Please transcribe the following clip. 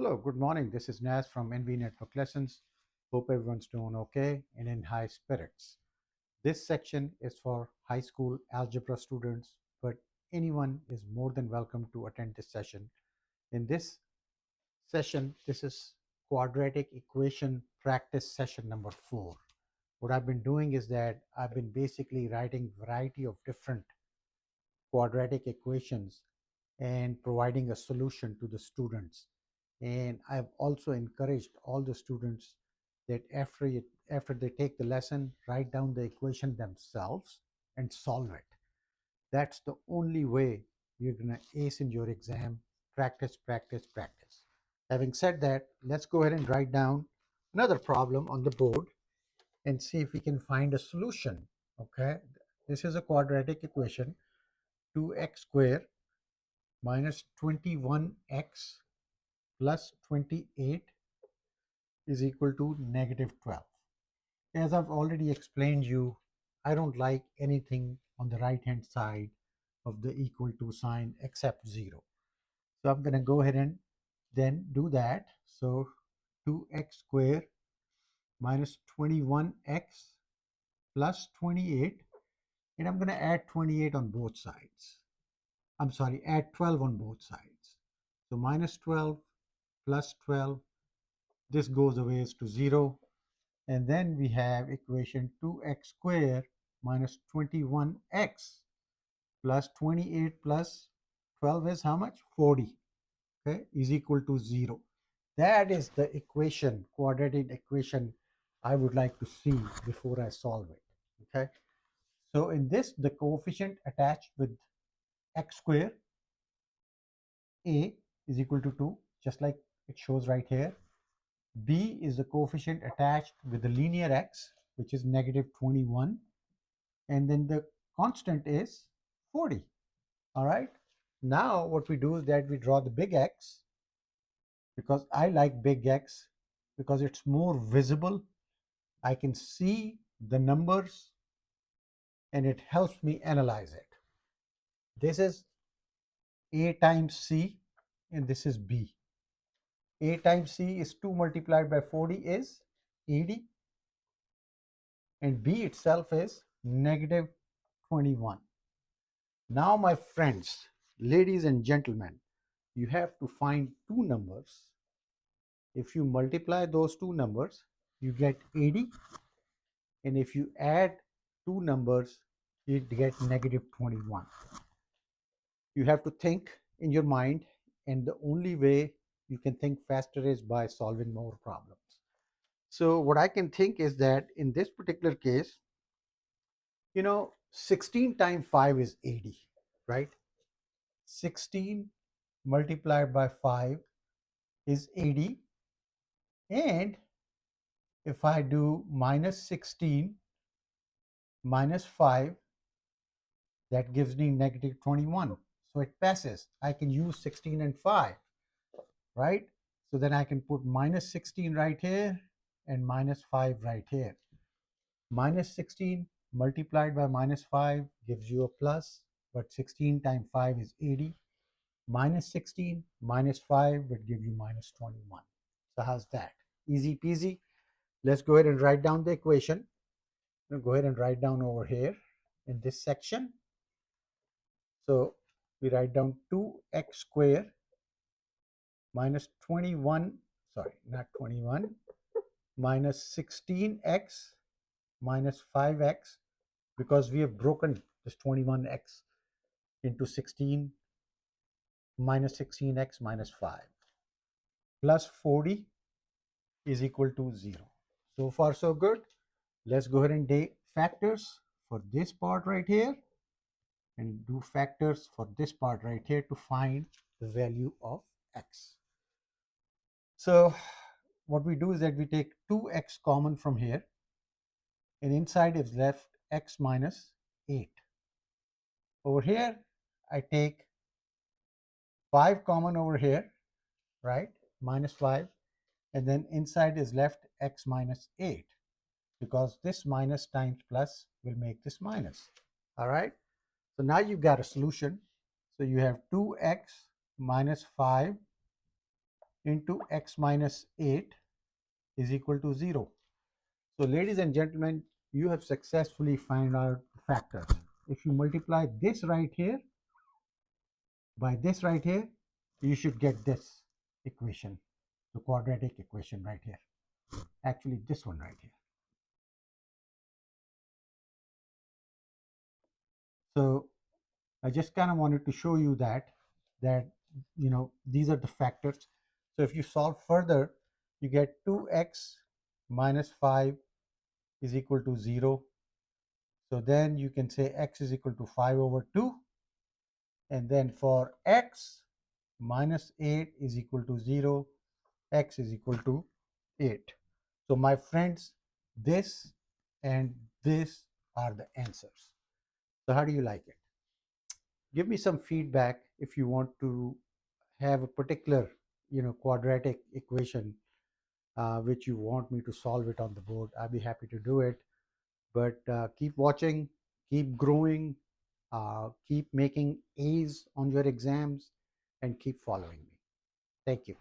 Hello, good morning. This is Naz from NV Network Lessons. Hope everyone's doing okay and in high spirits. This section is for high school algebra students, but anyone is more than welcome to attend this session. In this session, this is quadratic equation practice session number 4. What I've been doing is that I've been basically writing variety of different quadratic equations and providing a solution to the students. And I've also encouraged all the students that after they take the lesson, write down the equation themselves and solve it. That's the only way you're going to ace in your exam. Practice, practice, practice. Having said that, let's go ahead and write down another problem on the board and see if we can find a solution. Okay, this is a quadratic equation. 2x squared minus 21x plus 28 is equal to negative 12. As I've already explained you, I don't like anything on the right hand side of the equal to sign except 0. So I'm going to go ahead and then do that. So 2x squared minus 21x plus 28, and I'm going to add 28 on both sides. I'm sorry, add 12 on both sides. So minus 12 plus 12, this goes away to 0. And then we have equation 2x squared minus 21x plus 28 plus 12 is how much? 40, okay, is equal to 0. That is the equation, quadratic equation I would like to see before I solve it, okay? So in this, the coefficient attached with x squared, a is equal to 2, just like it shows right here. B is the coefficient attached with the linear x, which is negative 21. And then the constant is 40. All right. Now what we do is that we draw the big X, because I like big X because it's more visible. I can see the numbers and it helps me analyze it. This is A times C and this is B. A times C is 2 multiplied by 40 is 80, and B itself is negative 21. Now, my friends, ladies and gentlemen, you have to find two numbers. If you multiply those two numbers, you get 80. And if you add two numbers, you get negative 21. You have to think in your mind, and the only way you can think faster is by solving more problems. So what I can think is that in this particular case, 16 times 5 is 80, right? 16 multiplied by 5 is 80. And if I do minus 16 minus 5, that gives me negative 21. So it passes. I can use 16 and 5, right? So then I can put minus 16 right here and minus 5 right here. Minus 16 multiplied by minus 5 gives you a plus, but 16 times 5 is 80. Minus 16 minus 5 would give you minus 21. So how's that? Easy peasy. Let's go ahead and write down the equation. I'll go ahead and write down over here in this section. So we write down 2x squared minus 21, sorry, not 21, minus 16x minus 5x, because we have broken this 21x into 16 minus 16x minus 5, plus 40 is equal to 0. So far so good. Let's go ahead and do factors for this part right here and do factors for this part right here to find the value of x. So what we do is that we take 2x common from here, and inside is left x minus 8. Over here, I take 5 common over here, right? Minus 5. And then inside is left x minus 8, because this minus times plus will make this minus. All right. So now you've got a solution. So you have 2x minus 5 into x minus 8 is equal to 0. So ladies and gentlemen, you have successfully found out factors. If you multiply this right here by this right here, you should get this equation, the quadratic equation right here. Actually, this one right here. So I just kind of wanted to show you that these are the factors. So if you solve further, you get 2x minus 5 is equal to 0. So then you can say x is equal to 5 over 2. And then for x minus 8 is equal to 0, x is equal to 8. So my friends, this and this are the answers. So how do you like it? Give me some feedback if you want to have a particular quadratic equation which you want me to solve it on the board. I'll be happy to do it. But keep watching, keep growing, keep making A's on your exams, and keep following me. Thank you.